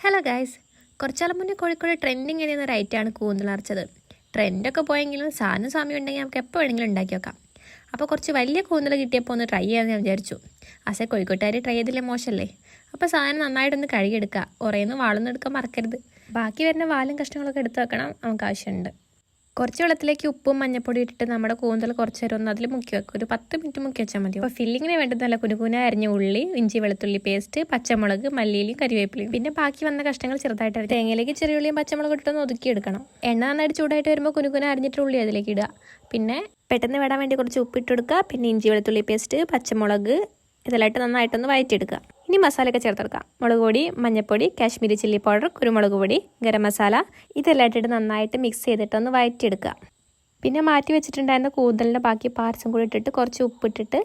Hello guys, കുറച്ചാലും മുന്നേ Kozhikode trending ചെയ്യുന്ന ഒരു ഐറ്റമാണ് കൂന്തൽ നിറച്ചത്. ട്രെൻഡൊക്കെ പോയെങ്കിലും സാധനം സമയം ഉണ്ടെങ്കിൽ നമുക്ക് എപ്പോൾ വേണമെങ്കിലും ഉണ്ടാക്കി വെക്കാം. അപ്പോൾ കുറച്ച് വലിയ കൂന്തൽ കിട്ടിയപ്പോൾ ഒന്ന് ട്രൈ ചെയ്യാമെന്ന് ഞാൻ വിചാരിച്ചു. ആസെ കോഴിക്കോട്ടുകാർ ട്രൈ ചെയ്തില്ലേ മോശമല്ലേ? അപ്പോൾ സാധനം നന്നായിട്ടൊന്ന് കഴുകിയെടുക്കുക. ഉറയുന്ന വാളൊന്നും എടുക്കാൻ മറക്കരുത്. ബാക്കി വരുന്ന വാലും കഷ്ണങ്ങളൊക്കെ എടുത്ത് വെക്കണം, നമുക്ക് ആവശ്യമുണ്ട്. കുറച്ച് വെള്ളത്തിലേക്ക് ഉപ്പും മഞ്ഞപ്പൊടി ഇട്ടിട്ട് നമ്മുടെ കൂന്തൽ കുറച്ച് നേരം ഒന്ന് അതിൽ മുക്കി വെക്കും. ഒരു 10 മിനിറ്റ് മുക്കി വെച്ചാൽ മതി. അപ്പോൾ ഫില്ലിങ്ങിന് വേണ്ടത് നല്ല കുനുകുന അരിഞ്ഞ ഉള്ളി, ഇഞ്ചി വെളുത്തുള്ളി പേസ്റ്റ്, പച്ചമുളക്, മല്ലിയിലും കരിവേപ്പിലയും. പിന്നെ ബാക്കി വന്ന കഷ്ണങ്ങൾ ചെറുതായിട്ട് തേങ്ങയിലേക്ക് ചെറിയ ഉള്ളിയും പച്ചമുളക് ഇട്ടൊന്ന് ഒതുക്കിയെടുക്കണം. എണ്ണ നന്നായിട്ട് ചൂടായിട്ട് വരുമ്പോൾ കുനുകുന അരിഞ്ഞിട്ട് ഉള്ളി അതിലേക്ക് ഇടുക. പിന്നെ പെട്ടെന്ന് വിടാൻ വേണ്ടി കുറച്ച് ഉപ്പിട്ട് കൊടുക്കുക. പിന്നെ ഇഞ്ചി വെളുത്തുള്ളി പേസ്റ്റ്, പച്ചമുളക് ഇതെല്ലാമായിട്ട് നന്നായിട്ടൊന്ന് വഴറ്റിയെടുക്കുക. ഇനി മസാലയൊക്കെ ചേർത്തെടുക്കാം. മുളക് പൊടി, മഞ്ഞൾപ്പൊടി, കാശ്മീരി ചില്ലി പൗഡർ, കുരുമുളക് പൊടി, ഗരം മസാല ഇതെല്ലാം ഇട്ടിട്ട് നന്നായിട്ട് മിക്സ് ചെയ്തിട്ടൊന്ന് വഴറ്റിയെടുക്കുക. പിന്നെ മാറ്റി വെച്ചിട്ടുണ്ടായിരുന്ന കൂന്തലിൻ്റെ ബാക്കി പാർട്സും കൂടി ഇട്ടിട്ട് കുറച്ച് ഉപ്പിട്ടിട്ട്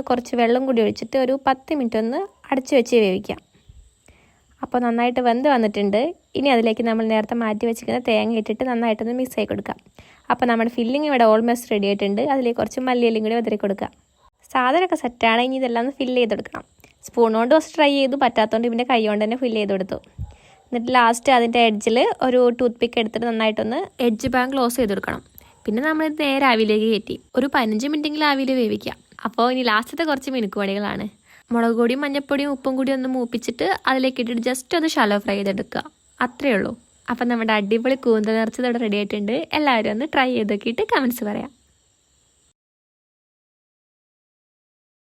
കുറച്ച് വെള്ളം കൂടി ഒഴിച്ചിട്ട് ഒരു 10 മിനിറ്റ് ഒന്ന് അടച്ചു വെച്ച് വേവിക്കാം. അപ്പോൾ നന്നായിട്ട് വെന്ത് വന്നിട്ടുണ്ട്. ഇനി അതിലേക്ക് നമ്മൾ നേരത്തെ മാറ്റി വെച്ചിരിക്കുന്ന തേങ്ങ ഇട്ടിട്ട് നന്നായിട്ടൊന്ന് മിക്സ് ആയി കൊടുക്കാം. അപ്പോൾ നമ്മുടെ ഫില്ലിങ് ഇവിടെ ഓൾമോസ്റ്റ് റെഡി ആയിട്ടുണ്ട്. അതിലേക്ക് കുറച്ച് മല്ലിയിലും കൂടി വിതറി കൊടുക്കുക. സാധനമൊക്കെ സെറ്റാണ്. ഇനി ഇതെല്ലാം ഒന്ന് ഫില്ല് ചെയ്തെടുക്കണം. സ്പൂൺ കൊണ്ട് കുറച്ച് ട്രൈ ചെയ്തു, പറ്റാത്തതുകൊണ്ട് പിന്നെ കൈ കൊണ്ട് തന്നെ ഫില്ല് ചെയ്ത് കൊടുത്തു. എന്നിട്ട് ലാസ്റ്റ് അതിൻ്റെ എഡ്ജിൽ ഒരു ടൂത്ത് പിക്ക് എടുത്തിട്ട് നന്നായിട്ടൊന്ന് എഡ്ജ് ഭാഗം ക്ലോസ് ചെയ്ത് കൊടുക്കണം. പിന്നെ നമ്മളിത് നേരെ ആവിയിലേക്ക് കയറ്റി ഒരു 15 മിനിറ്റെങ്കിലും ആവിയിൽ വേവിക്കാം. അപ്പോൾ ഇനി ലാസ്റ്റത്തെ കുറച്ച് മിനുക്കുപടികളാണ്. മുളക് പൊടിയും മഞ്ഞൾപ്പൊടിയും ഉപ്പും കൂടി ഒന്ന് മൂപ്പിച്ചിട്ട് അതിലേക്ക് ഇട്ടിട്ട് ജസ്റ്റ് ഒന്ന് ഷാലോ ഫ്രൈ ചെയ്തെടുക്കുക. അത്രയേ ഉള്ളൂ. അപ്പം നമ്മുടെ അടിപൊളി കൂന്തൽ നിറച്ചത് ഇവിടെ റെഡി ആയിട്ടുണ്ട്. എല്ലാവരും ഒന്ന് ട്രൈ ചെയ്ത് നോക്കിയിട്ട് കമൻറ്റ്സ് പറയാം.